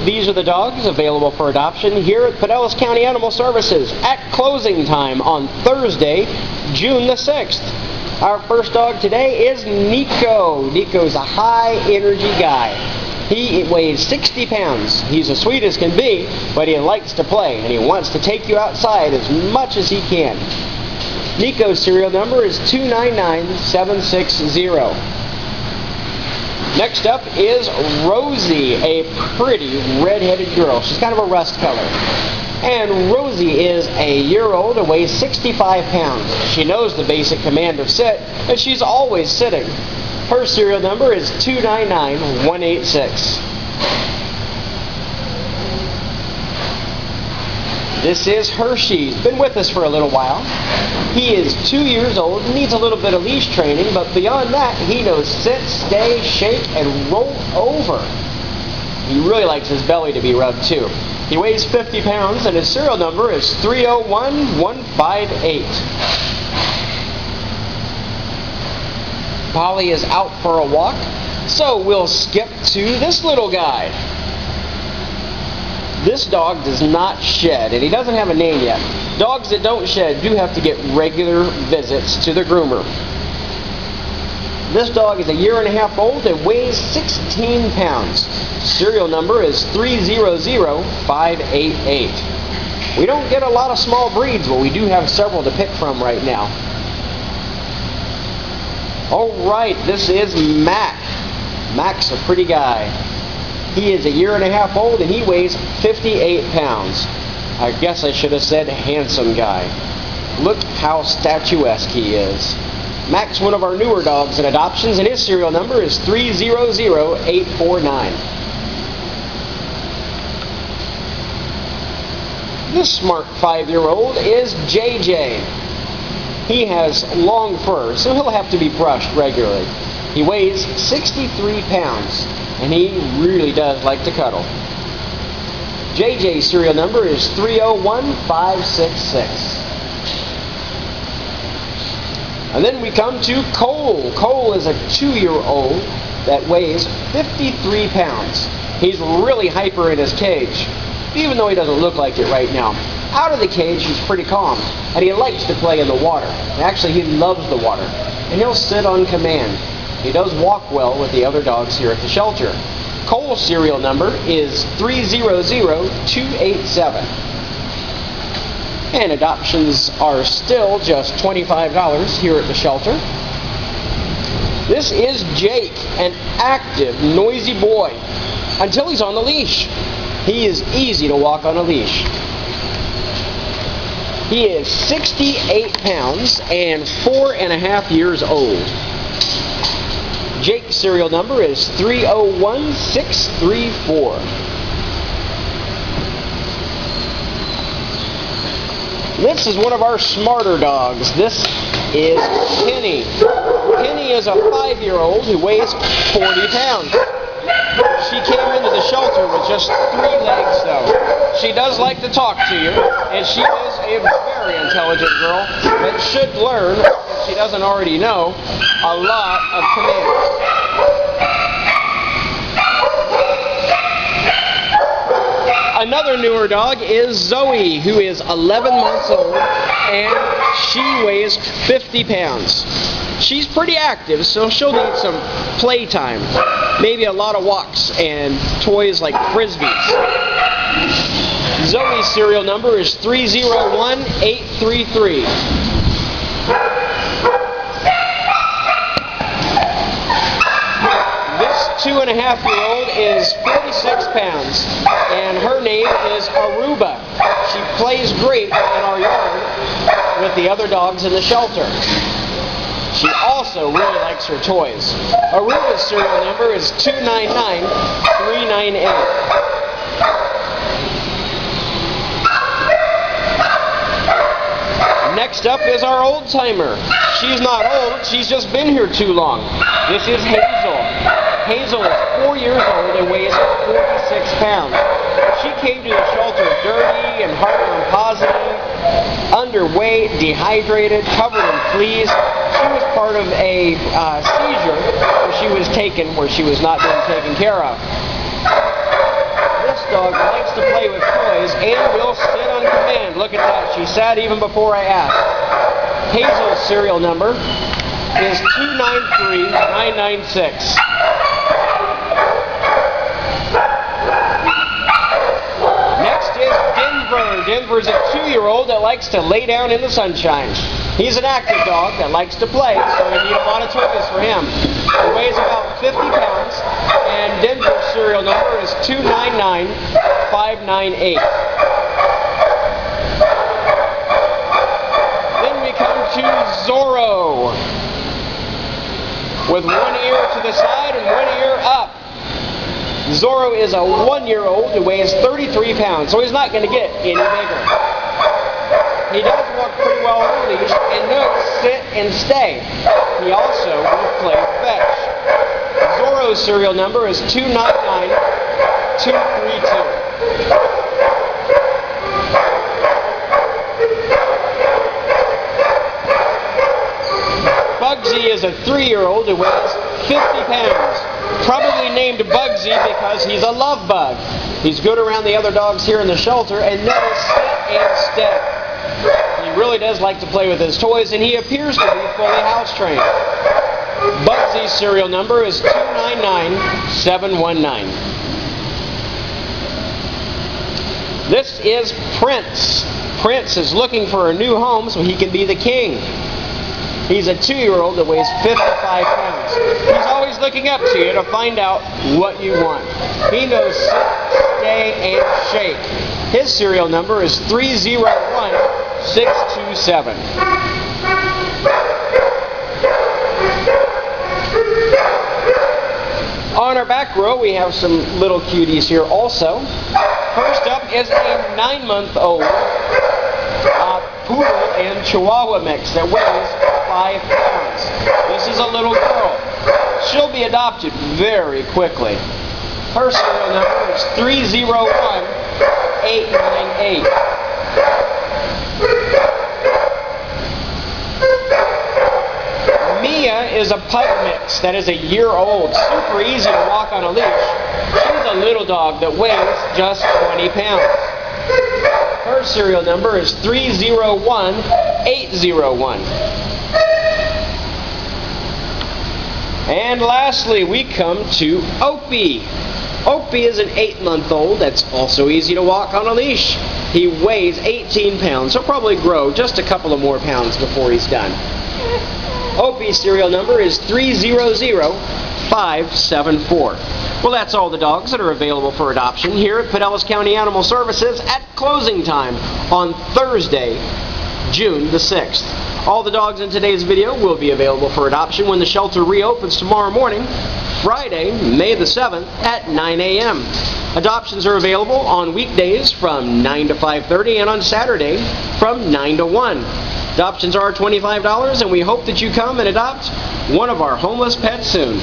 These are the dogs available for adoption here at Pinellas County Animal Services at closing time on Thursday, June the 6th. Our first dog today is Nico. Nico's a high-energy guy. He weighs 60 pounds. He's as sweet as can be, but he likes to play, and he wants to take you outside as much as he can. Nico's serial number is 299760. Next up is Rosie, a pretty red-headed girl. She's kind of a rust color. And Rosie is a year-old and weighs 65 pounds. She knows the basic command of sit, and she's always sitting. Her serial number is 299186. This is Hershey. He's been with us for a little while. He is 2 years old and needs a little bit of leash training, but beyond that, he knows sit, stay, shake, and roll over. He really likes his belly to be rubbed too. He weighs 50 pounds and his serial number is 301158. Polly is out for a walk, so we'll skip to this little guy. This dog does not shed, and he doesn't have a name yet. Dogs that don't shed do have to get regular visits to the groomer. This dog is a year and a half old and weighs 16 pounds. Serial number is 300588. We don't get a lot of small breeds, but we do have several to pick from right now. Alright, this is Mac. Mac's a pretty guy. He is a year and a half old and he weighs 58 pounds. I guess I should have said handsome guy. Look how statuesque he is. Mac's one of our newer dogs in adoptions and his serial number is 300849. This smart 5-year-old is JJ. He has long fur, so he'll have to be brushed regularly. He weighs 63 pounds, and he really does like to cuddle. JJ's serial number is 301566. And then we come to Cole. Cole is a 2-year-old that weighs 53 pounds. He's really hyper in his cage, even though he doesn't look like it right now. Out of the cage, he's pretty calm, and he likes to play in the water. Actually, he loves the water, and he'll sit on command. He does walk well with the other dogs here at the shelter. Cole's serial number is 300287. And adoptions are still just $25 here at the shelter. This is Jake, an active, noisy boy, until he's on the leash. He is easy to walk on a leash. He is 68 pounds and 4.5 years old. Jake's serial number is 301634. This is one of our smarter dogs. This is Penny. Penny is a 5-year-old who weighs 40 pounds. She came into the shelter with just 3 legs, though. She does like to talk to you, and she is a very intelligent girl that should learn, if she doesn't already know, a lot of commands. Another newer dog is Zoe, who is 11 months old, and she weighs 50 pounds. She's pretty active, so she'll need some playtime. Maybe a lot of walks and toys like frisbees. Zoe's serial number is 301833. This 2.5-year-old is 46 pounds, and her name is Aruba. She plays great in our yard with the other dogs in the shelter. She also really likes her toys. Aruba's serial number is 299398. Next up is our old timer. She's not old, she's just been here too long. This is Hazel. Hazel is 4 years old and weighs 46 pounds. She came to the shelter dirty and heartburn positive, underweight, dehydrated, covered in fleas. She was part of a seizure where she was taken where she was not being taken care of. This dog to play with toys and will sit on command. Look at that. She sat even before I asked. Hazel's serial number is 293996. Next is Denver. Denver's a 2-year-old that likes to lay down in the sunshine. He's an active dog that likes to play, so we need a lot of toys for him. He weighs about 50 pounds, and Denver's serial number is 299598. Then we come to Zorro, with one ear to the side and one ear up. Zorro is a 1-year-old who weighs 33 pounds, so he's not going to get any bigger. He does walk pretty well on a leash and knows sit and stay. He also will play fetch. Zorro's serial number is 299232. Bugsy is a 3-year-old who weighs 50 pounds. Probably named Bugsy because he's a love bug. He's good around the other dogs here in the shelter and knows sit and stay. He really does like to play with his toys, and he appears to be fully house trained. Bugsy's serial number is 299719. This is Prince. Prince is looking for a new home so he can be the king. He's a 2-year-old that weighs 55 pounds. He's always looking up to you to find out what you want. He knows sit, stay, and shake. His serial number is 301627. On our back row, we have some little cuties here also. First up is a 9-month-old Poodle and Chihuahua mix that weighs 5 pounds. This is a little girl. She'll be adopted very quickly. Her serial number is 301898. Mia is a pup mix that is a year old. Super easy to walk on a leash. She's a little dog that weighs just 20 pounds. Her serial number is 301801. And lastly, we come to Opie. Opie is an 8-month-old that's also easy to walk on a leash. He weighs 18 pounds. He'll probably grow just a couple of more pounds before he's done. Opie's serial number is 300574. Well, that's all the dogs that are available for adoption here at Pinellas County Animal Services at closing time on Thursday, June the 6th. All the dogs in today's video will be available for adoption when the shelter reopens tomorrow morning, Friday, May the 7th at 9 a.m. Adoptions are available on weekdays from 9 to 5:30 and on Saturday from 9 to 1. Adoptions are $25, and we hope that you come and adopt one of our homeless pets soon.